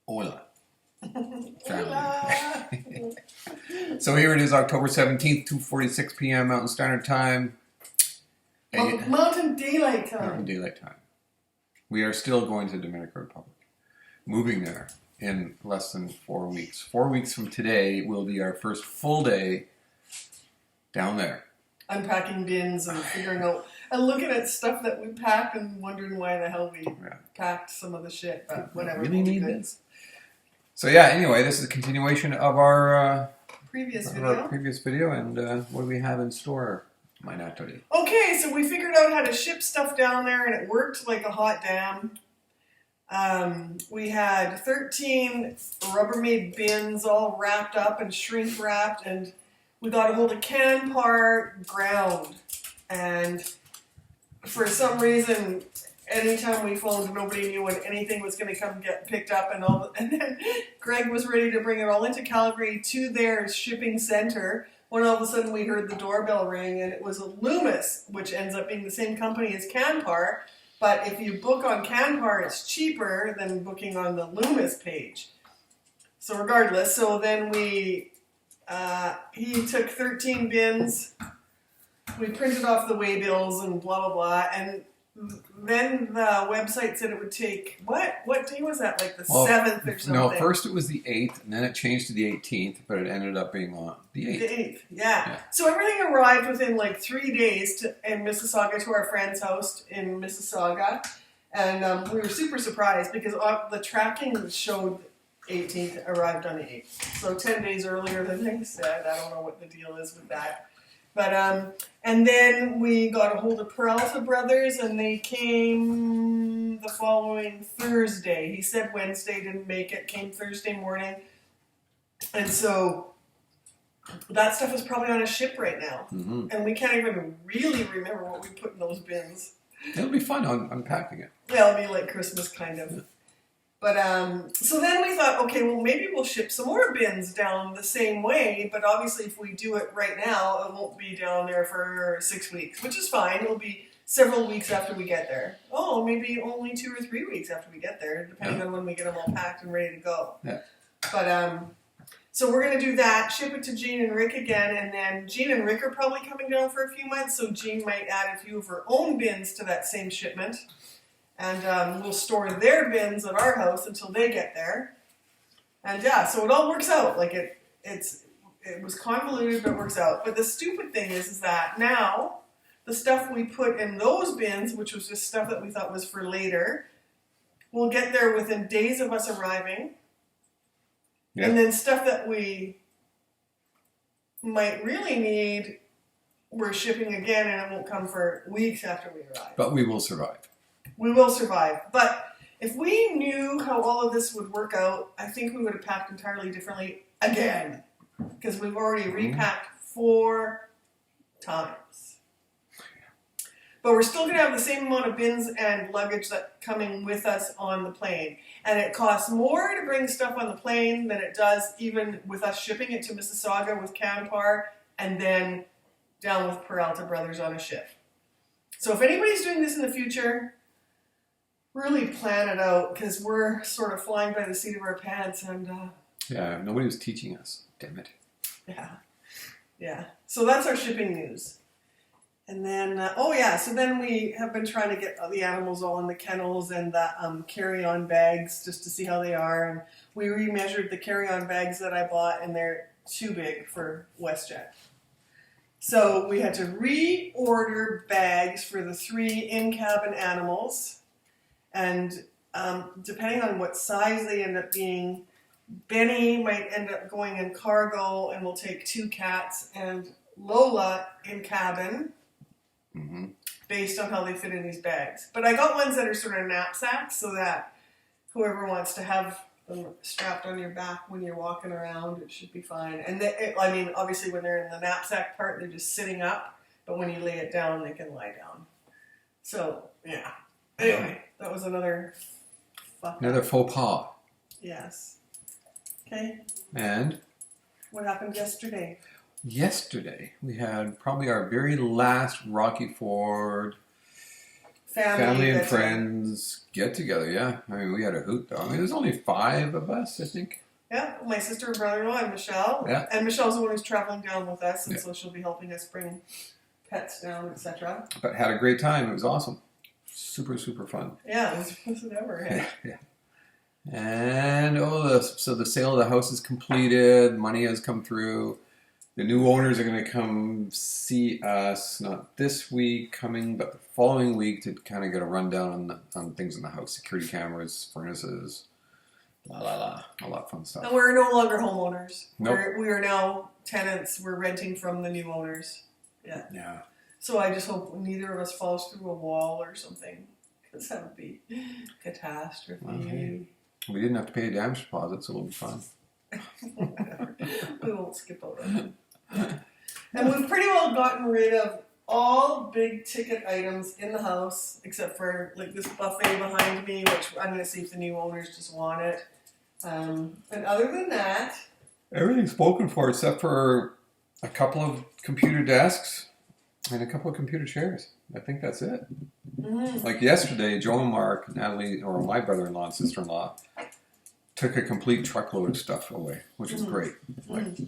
Hola. Hola. So here it is, October 17th, 2:46 p.m. Mountain Standard Time. Mountain Daylight Time. Mountain Daylight Time. We are still going to the Dominican Republic. Moving there in less than 4 weeks. 4 weeks from today will be our first full day down there. Unpacking bins and figuring out and looking at stuff that we packed and wondering why the hell we packed some of the shit, but whatever. Really need this. So yeah, anyway, this is a continuation of our previous video, and what do we have in store, my Natalie? Okay, so we figured out how to ship stuff down there, and it worked like a hot damn. We had 13 Rubbermaid bins all wrapped up and shrink wrapped, and we got a hold of Canpar ground. And for some reason, anytime we phoned, nobody knew when anything was going to come get picked up, and then Greg was ready to bring it all into Calgary to their shipping center, when all of a sudden we heard the doorbell ring, and it was a Loomis, which ends up being the same company as Canpar, but if you book on Canpar, it's cheaper than booking on the Loomis page. So regardless, so then he took 13 bins, we printed off the way bills and blah, blah, blah, and then the website said it would take, what day was that, like the 7th or something? No, first it was the 8th, and then it changed to the 18th, but it ended up being on the 8th. The 8th, yeah. So everything arrived within like 3 days in Mississauga to our friend's house in Mississauga, and we were super surprised because the tracking showed 18th, arrived on the 8th. So 10 days earlier than they said. I don't know what the deal is with that. But, and then we got a hold of Peralta Brothers, and they came the following Thursday. He said Wednesday, didn't make it, came Thursday morning. And so that stuff is probably on a ship right now. Mm-hmm. And we can't even really remember what we put in those bins. It'll be fun unpacking it. Yeah, it'll be like Christmas kind of. Yeah. But, so then we thought, okay, well, maybe we'll ship some more bins down the same way, but obviously if we do it right now, it won't be down there for 6 weeks, which is fine. It'll be several weeks after we get there. Oh, maybe only 2 or 3 weeks after we get there, depending on when we get them all packed and ready to go. Yeah. But, so we're going to do that, ship it to Jean and Rick again, and then Jean and Rick are probably coming down for a few months, so Jean might add a few of her own bins to that same shipment. And we'll store their bins at our house until they get there. And yeah, so it all works out. Like it was convoluted, but it works out. But the stupid thing is that now the stuff we put in those bins, which was just stuff that we thought was for later, will get there within days of us arriving. Yep. And then stuff that we might really need, we're shipping again, and it won't come for weeks after we arrive. But we will survive. We will survive. But if we knew how all of this would work out, I think we would have packed entirely differently again. Because we've already repacked 4 times. But we're still going to have the same amount of bins and luggage that coming with us on the plane. And it costs more to bring stuff on the plane than it does even with us shipping it to Mississauga with Canpar and then down with Peralta Brothers on a ship. So if anybody's doing this in the future, really plan it out, because we're sort of flying by the seat of our pants, and yeah, nobody was teaching us. Damn it. Yeah. So that's our shipping news. And then, so then we have been trying to get the animals all in the kennels and the carry-on bags just to see how they are. And we remeasured the carry-on bags that I bought, and they're too big for WestJet. So we had to reorder bags for the 3 in-cabin animals. And depending on what size they end up being, Benny might end up going in cargo, and we'll take 2 cats, and Lola in cabin, based on how they fit in these bags. But I got ones that are sort of knapsacks, so that whoever wants to have them strapped on your back when you're walking around, it should be fine. And obviously when they're in the knapsack part, they're just sitting up, but when you lay it down, they can lie down. So, yeah. Anyway, that was another faux pas. Yes. Okay. And? What happened yesterday? Yesterday, we had probably our very last Rocky Ford family and get-together. friends get together. Yeah, I mean, we had a hoot though. I mean, there's only 5 of us, I think. Yeah, my sister and brother-in-law and Michelle. Yeah. And Michelle's the one who's traveling down with us, and Yeah. so she'll be helping us bring pets down, etc. But had a great time. It was awesome. Super, super fun. Yeah, it was ever. Yeah. Yeah. And so the sale of the house is completed. Money has come through. The new owners are going to come see us, not this week coming, but the following week to kind of get a rundown on things in the house: security cameras, furnaces, a lot of fun stuff. And we're no longer homeowners. Nope. We are now tenants. We're renting from the new owners. Yeah. Yeah. So I just hope neither of us falls through a wall or something, because that would be catastrophe. Okay. We didn't have to pay a damage deposit, so it'll be fun. Whatever. We won't skip over it. And we've pretty well gotten rid of all big ticket items in the house, except for like this buffet behind me, which I'm going to see if the new owners just want it. And other than that, Everything's spoken for except for a couple of computer desks and a couple of computer chairs. I think that's it. Like yesterday, Joe and Mark, Natalie, or my brother-in-law and sister-in-law, took a complete truckload of stuff away, which is great. Like,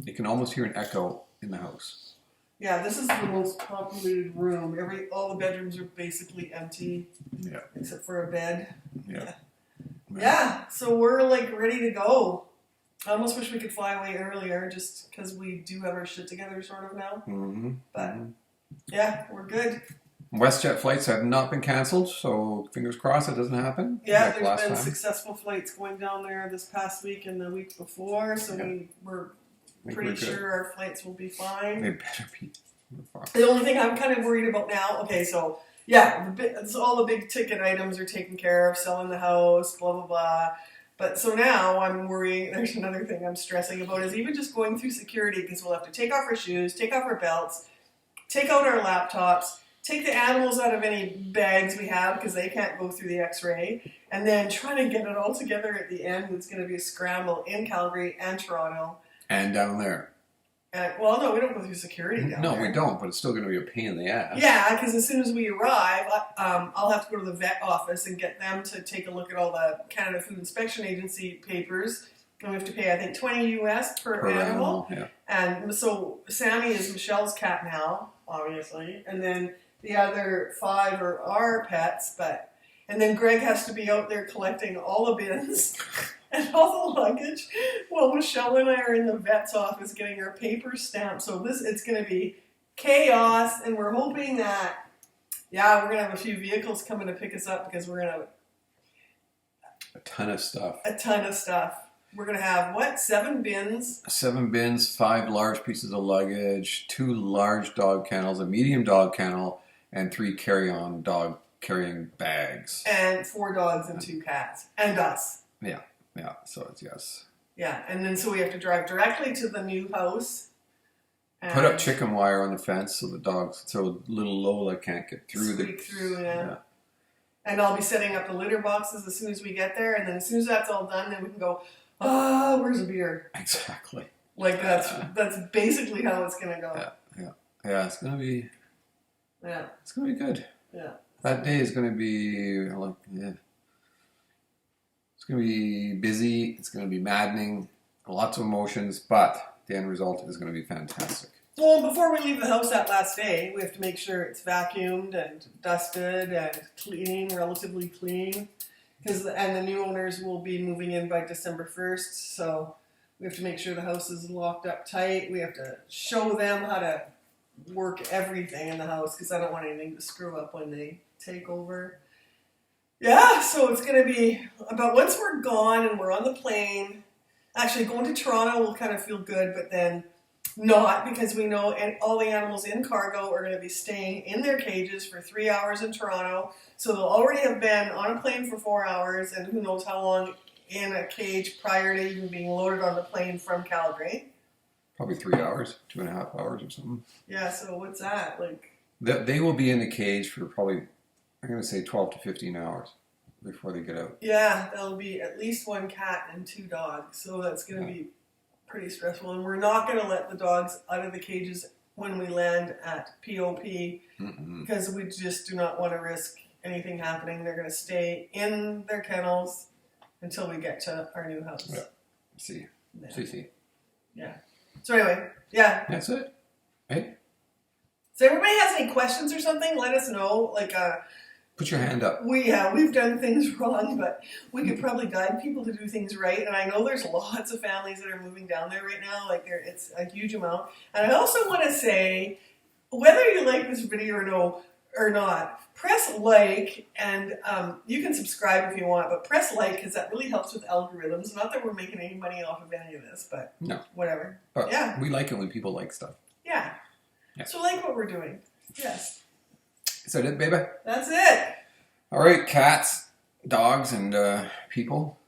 you can almost hear an echo in the house. yeah, this is the most populated room. All the bedrooms are basically empty, Yeah. except for a bed. Yeah. Yeah, so we're like ready to go. I almost wish we could fly away earlier, just because we do have our shit together sort of now. Mm-hmm. But yeah, we're good. WestJet flights have not been canceled, so fingers crossed it doesn't happen. Yeah, like there's last been time. successful flights going down there this past week and the week before, so Yeah. we're I think pretty we're good. sure our flights will be fine. They better be. The only thing I'm kind of worried about now, okay, so yeah, so all the big ticket items are taken care of, selling the house, blah, blah, blah. But so now I'm worried, there's another thing I'm stressing about is even just going through security, because we'll have to take off our shoes, take off our belts, take out our laptops, take the animals out of any bags we have because they can't go through the x-ray, and then trying to get it all together at the end. It's going to be a scramble in Calgary and Toronto. And down there. Well, no, we don't go through security down there. No, we don't, but it's still going to be a pain in the ass. Yeah, because as soon as we arrive, I'll have to go to the vet office and get them to take a look at all the Canada Food Inspection Agency papers. And we have to pay, I think, $20 US per animal. Yeah. And so Sammy is Michelle's cat now, obviously. And then the other 5 are our pets. And then Greg has to be out there collecting all the bins and all the luggage while Michelle and I are in the vet's office getting our papers stamped. So it's going to be chaos. And we're hoping that, we're going to have a few vehicles coming to pick us up because we're going to have A ton of stuff. a ton of stuff. We're going to have, 7 bins? 7 bins, 5 large pieces of luggage, 2 large dog kennels, a medium dog kennel, and 3 carry-on dog carrying bags. And 4 dogs and 2 cats. And us. Yeah, so it's yes. Yeah, and then so we have to drive directly to the new house. Put up chicken wire on the fence so little Lola can't get through. Squeak through, yeah. And I'll be setting up the litter boxes as soon as we get there, and then as soon as that's all done, then we can go, where's the beer? Exactly. Like that's basically how it's gonna go. Yeah, it's gonna be good. Yeah. That day is gonna be It's gonna be busy, it's gonna be maddening, lots of emotions, but the end result is gonna be fantastic. Well, before we leave the house that last day, we have to make sure it's vacuumed and dusted and clean, relatively clean. And the new owners will be moving in by December 1st, so we have to make sure the house is locked up tight. We have to show them how to work everything in the house because I don't want anything to screw up when they take over. Yeah, so it's going to be about once we're gone and we're on the plane. Actually, going to Toronto will kind of feel good, but then not, because we know all the animals in cargo are going to be staying in their cages for 3 hours in Toronto. So they'll already have been on a plane for 4 hours and who knows how long in a cage prior to even being loaded on the plane from Calgary. Probably 3 hours, 2.5 hours or something. Yeah, so what's that? They will be in the cage for probably, I'm going to say 12 to 15 hours before they get out. Yeah, there'll be at least 1 cat and 2 dogs. So that's going to be pretty stressful. And we're not going to let the dogs out of the cages when we land at POP Mm-mm. because we just do not want to risk anything happening. They're going to stay in their kennels until we get to our new house. Yeah. See. Yeah. See. Yeah. So anyway, yeah. That's it. Hey, So everybody has any questions or something, let us know. Like, put your hand up. we've done things wrong, but we could probably guide people to do things right. And I know there's lots of families that are moving down there right now. Like, it's a huge amount. And I also want to say, whether you like this video or not, press like, and you can subscribe if you want, but press like because that really helps with algorithms. Not that we're making any money off of any of this, but No. whatever. But Yeah. we like it when people like stuff. Yeah. Yeah. So like what we're doing. Yes. Is that it, baby? That's it. All right, cats, dogs, and people.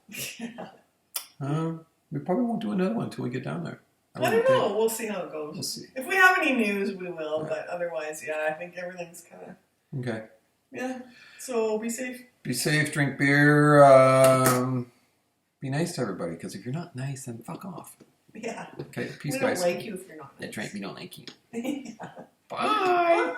We probably won't do another one until we get down there. I don't know. We'll see how it goes. We'll see. If we have any news, we will. Yeah. But otherwise, yeah, I think everything's kind of... Okay. Yeah. So be safe. Be safe, drink beer, be nice to everybody, because if you're not nice, then fuck off. Yeah. Okay, peace, We don't guys. like you if you're not nice. That's right, we don't like you. Yeah. Bye. Bye.